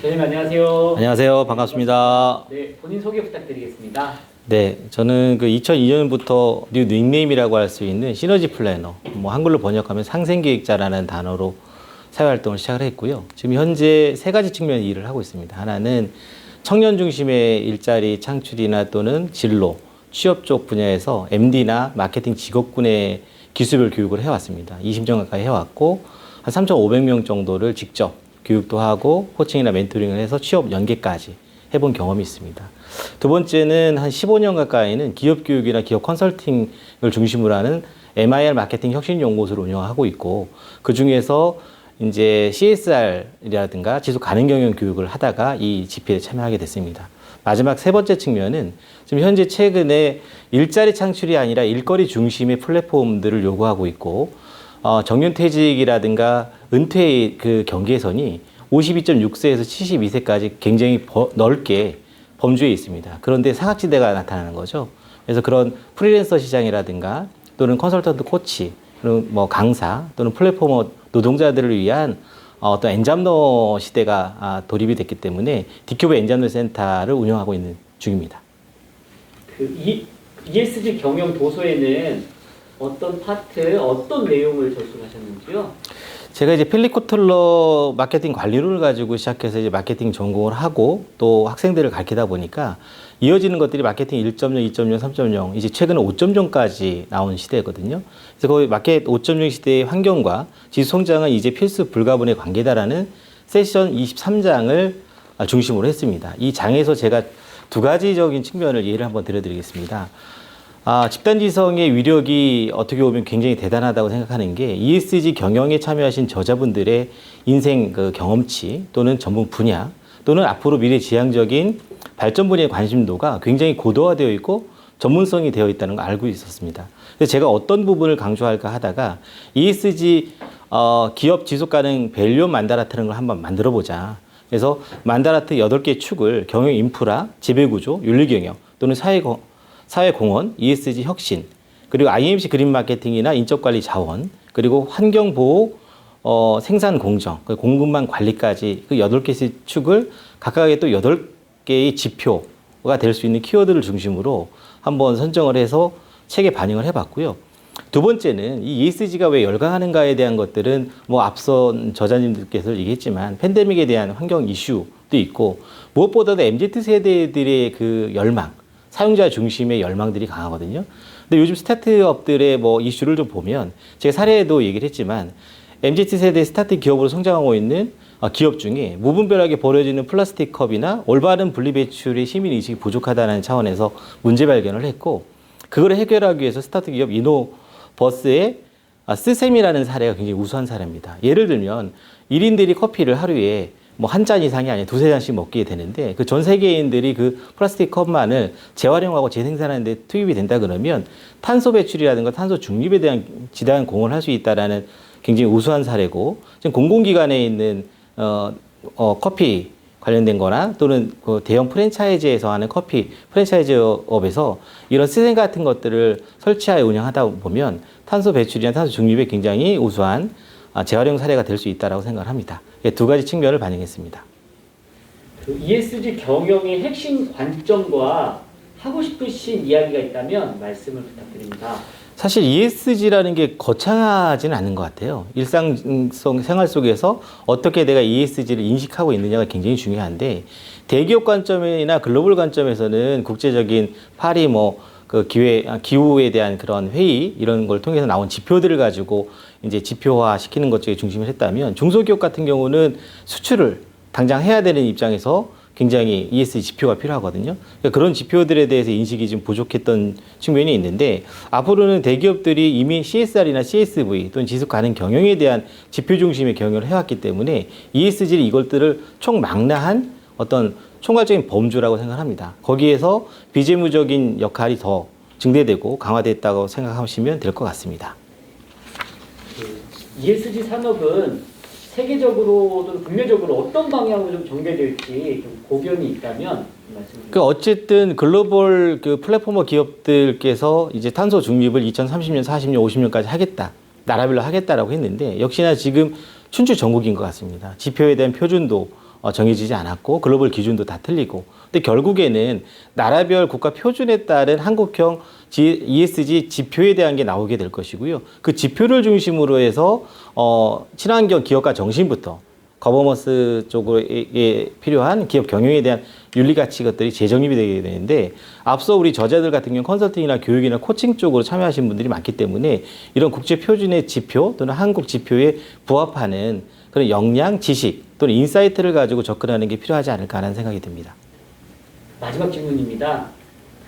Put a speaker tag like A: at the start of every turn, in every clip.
A: 대표님 안녕하세요.
B: 안녕하세요. 반갑습니다.
A: 네, 본인 소개 부탁드리겠습니다.
B: 네, 저는 그 2002년부터 뉴 닉네임이라고 할 수 있는 시너지 플래너, 뭐 한글로 번역하면 상생기획자라는 단어로 사회활동을 시작을 했고요. 지금 현재 세 가지 측면의 일을 하고 있습니다. 하나는 청년 중심의 일자리 창출이나 또는 진로, 취업 쪽 분야에서 MD나 마케팅 직업군의 기술별 교육을 해왔습니다. 20년 가까이 해왔고 한 3,500명 정도를 직접 교육도 하고 코칭이나 멘토링을 해서 취업 연계까지 해본 경험이 있습니다. 두 번째는 한 15년 가까이는 기업 교육이나 기업 컨설팅을 중심으로 하는 MIR 마케팅 혁신연구소를 운영하고 있고, 그 중에서 이제 CSR이라든가 지속 가능 경영 교육을 하다가 이 집회에 참여하게 됐습니다. 마지막 세 번째 측면은 지금 현재 최근에 일자리 창출이 아니라 일거리 중심의 플랫폼들을 요구하고 있고, 정년퇴직이라든가 은퇴의 그 경계선이 52.6세에서 72세까지 굉장히 넓게 범주에 있습니다. 그런데 사각지대가 나타나는 거죠. 그래서 그런 프리랜서 시장이라든가 또는 컨설턴트 코치, 또는 뭐 강사 또는 플랫포머 노동자들을 위한 어떤 엔잡너 시대가 돌입이 됐기 때문에 디큐브 엔잡너 센터를 운영하고 있는 중입니다.
A: ESG 경영 도서에는 어떤 파트, 어떤 내용을 저술하셨는지요?
B: 제가 이제 필립 코틀러 마케팅 관리론을 가지고 시작해서 이제 마케팅 전공을 하고 또 학생들을 가르치다 보니까 이어지는 것들이 마케팅 1.0, 2.0, 3.0, 이제 최근에 5.0까지 나온 시대거든요. 그래서 거의 마케팅 5.0 시대의 환경과 지수 성장은 이제 필수 불가분의 관계다라는 세션 23장을 중심으로 했습니다. 이 장에서 제가 두 가지적인 측면을 예를 한번 들어드리겠습니다. 집단지성의 위력이 어떻게 보면 굉장히 대단하다고 생각하는 게 ESG 경영에 참여하신 저자분들의 인생 그 경험치 또는 전문 분야 또는 앞으로 미래 지향적인 발전 분야의 관심도가 굉장히 고도화되어 있고 전문성이 되어 있다는 걸 알고 있었습니다. 그래서 제가 어떤 부분을 강조할까 하다가 ESG 기업 지속 가능 밸류 만다라트라는 걸 한번 만들어 보자. 그래서 만다라트 8개 축을 경영 인프라, 지배구조, 윤리경영 또는 사회공헌, ESG 혁신, 그리고 IMC 그린 마케팅이나 인적관리 자원, 그리고 환경보호, 생산공정, 공급망 관리까지 그 8개 축을 각각의 또 8개의 지표가 될 수 있는 키워드를 중심으로 한번 선정을 해서 책에 반영을 해봤고요. 두 번째는 이 ESG가 왜 열광하는가에 대한 것들은 뭐 앞선 저자님들께서 얘기했지만 팬데믹에 대한 환경 이슈도 있고 무엇보다도 MZ세대들의 그 열망, 사용자 중심의 열망들이 강하거든요. 근데 요즘 스타트업들의 뭐 이슈를 좀 보면 제가 사례에도 얘기를 했지만 MZ세대 스타트 기업으로 성장하고 있는 기업 중에 무분별하게 버려지는 플라스틱 컵이나 올바른 분리배출의 시민의식이 부족하다는 차원에서 문제 발견을 했고, 그걸 해결하기 위해서 스타트 기업 이노버스의 스셈이라는 사례가 굉장히 우수한 사례입니다. 예를 들면 1인들이 커피를 하루에 뭐 한 잔 이상이 아니라 두세 잔씩 먹게 되는데 그 전 세계인들이 그 플라스틱 컵만을 재활용하고 재생산하는 데 투입이 된다 그러면 탄소 배출이라든가 탄소 중립에 대한 지대한 공헌을 할 수 있다라는 굉장히 우수한 사례고, 지금 공공기관에 있는 커피 관련된 거나 또는 그 대형 프랜차이즈에서 하는 커피 프랜차이즈업에서 이런 시스템 같은 것들을 설치하여 운영하다 보면 탄소 배출이나 탄소 중립에 굉장히 우수한 재활용 사례가 될 수 있다고 생각을 합니다. 두 가지 측면을 반영했습니다.
A: 그 ESG 경영의 핵심 관점과 하고 싶으신 이야기가 있다면 말씀을 부탁드립니다.
B: 사실 ESG라는 게 거창하지는 않은 것 같아요. 일상성 생활 속에서 어떻게 내가 ESG를 인식하고 있느냐가 굉장히 중요한데, 대기업 관점이나 글로벌 관점에서는 국제적인 파리 그 기후에 대한 그런 회의 이런 걸 통해서 나온 지표들을 가지고 이제 지표화 시키는 것 쪽에 중심을 했다면, 중소기업 같은 경우는 수출을 당장 해야 되는 입장에서 굉장히 ESG 지표가 필요하거든요. 그러니까 그런 지표들에 대해서 인식이 좀 부족했던 측면이 있는데, 앞으로는 대기업들이 이미 CSR이나 CSV 또는 지속 가능 경영에 대한 지표 중심의 경영을 해왔기 때문에 ESG 이것들을 총망라한 어떤 총괄적인 범주라고 생각합니다. 거기에서 비재무적인 역할이 더 증대되고 강화됐다고 생각하시면 될 것 같습니다.
A: ESG 산업은 세계적으로 또는 국내적으로 어떤 방향으로 좀 전개될지 좀 고견이 있다면 말씀해 주세요.
B: 어쨌든 글로벌 그 플랫포머 기업들께서 이제 탄소 중립을 2030년, 40년, 50년까지 하겠다, 나라별로 하겠다라고 했는데, 역시나 지금 춘추 전국인 것 같습니다. 지표에 대한 표준도 정해지지 않았고 글로벌 기준도 다 틀리고 근데 결국에는 나라별 국가 표준에 따른 한국형 ESG 지표에 대한 게 나오게 될 것이고요. 그 지표를 중심으로 해서 친환경 기업가 정신부터 거버넌스 쪽에 필요한 기업 경영에 대한 윤리 가치 것들이 재정립이 되게 되는데 앞서 우리 저자들 같은 경우 컨설팅이나 교육이나 코칭 쪽으로 참여하신 분들이 많기 때문에 이런 국제 표준의 지표 또는 한국 지표에 부합하는 그런 역량, 지식 또는 인사이트를 가지고 접근하는 게 필요하지 않을까 하는 생각이 듭니다.
A: 마지막 질문입니다.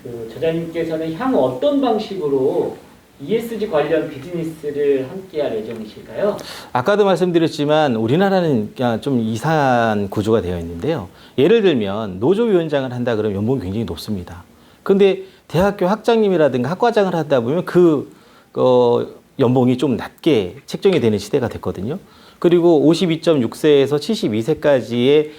A: 그 저자님께서는 향후 어떤 방식으로 ESG 관련 비즈니스를 함께할 예정이실까요?
B: 아까도 말씀드렸지만 우리나라는 그냥 좀 이상한 구조가 되어 있는데요. 예를 들면 노조위원장을 한다 그러면 연봉이 굉장히 높습니다. 근데 대학교 학장님이라든가 학과장을 하다 보면 연봉이 좀 낮게 책정이 되는 시대가 됐거든요. 그리고 52.6세에서 72세까지의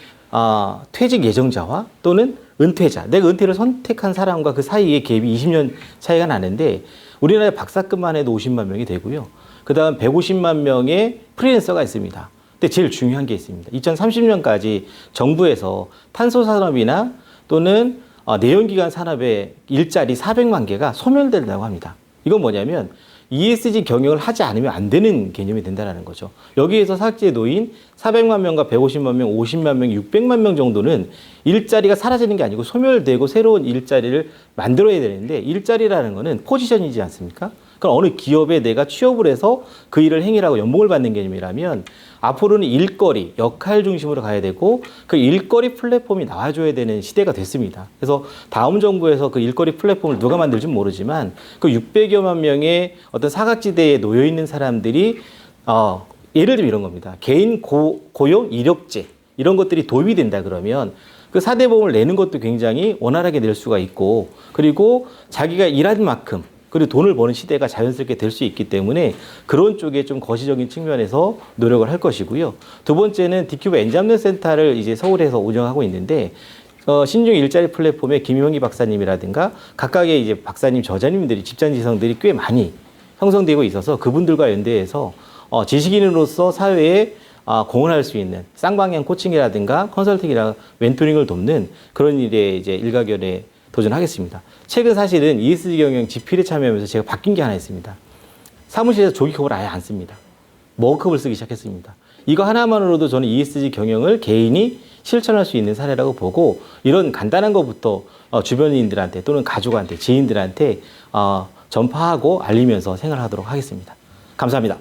B: 퇴직 예정자와 또는 은퇴자, 내가 은퇴를 선택한 사람과 그 사이의 갭이 20년 차이가 나는데 우리나라의 박사급만 해도 50만 명이 되고요. 그 다음 150만 명의 프리랜서가 있습니다. 근데 제일 중요한 게 있습니다. 2030년까지 정부에서 탄소 산업이나 또는 내연기관 산업의 일자리 400만 개가 소멸된다고 합니다. 이건 뭐냐면 ESG 경영을 하지 않으면 안 되는 개념이 된다는 거죠. 여기에서 사각지대에 놓인 400만 명과 150만 명, 50만 명, 600만 명 정도는 일자리가 사라지는 게 아니고 소멸되고 새로운 일자리를 만들어야 되는데 일자리라는 거는 포지션이지 않습니까? 그럼 어느 기업에 내가 취업을 해서 그 일을 행위라고 연봉을 받는 개념이라면 앞으로는 일거리, 역할 중심으로 가야 되고 그 일거리 플랫폼이 나와줘야 되는 시대가 됐습니다. 그래서 다음 정부에서 그 일거리 플랫폼을 누가 만들지는 모르지만 그 600여만 명의 어떤 사각지대에 놓여 있는 사람들이 예를 들면 이런 겁니다. 개인 고용 이력제 이런 것들이 도입이 된다 그러면 그 4대 보험을 내는 것도 굉장히 원활하게 낼 수가 있고 그리고 자기가 일한 만큼 그리고 돈을 버는 시대가 자연스럽게 될 수 있기 때문에 그런 쪽에 좀 거시적인 측면에서 노력을 할 것이고요. 두 번째는 디큐브 엔잡는 센터를 이제 서울에서 운영하고 있는데 신중 일자리 플랫폼에 김용기 박사님이라든가 각각의 이제 박사님, 저자님들이 집단지성들이 꽤 많이 형성되고 있어서 그분들과 연대해서 지식인으로서 사회에 공헌할 수 있는 쌍방향 코칭이라든가 컨설팅이나 멘토링을 돕는 그런 일에 이제 일가견에 도전하겠습니다. 최근 사실은 ESG 경영 지필에 참여하면서 제가 바뀐 게 하나 있습니다. 사무실에서 조기컵을 아예 안 씁니다. 머그컵을 쓰기 시작했습니다. 이거 하나만으로도 저는 ESG 경영을 개인이 실천할 수 있는 사례라고 보고 이런 간단한 것부터 주변인들한테 또는 가족한테, 지인들한테 전파하고 알리면서 생활하도록 하겠습니다. 감사합니다.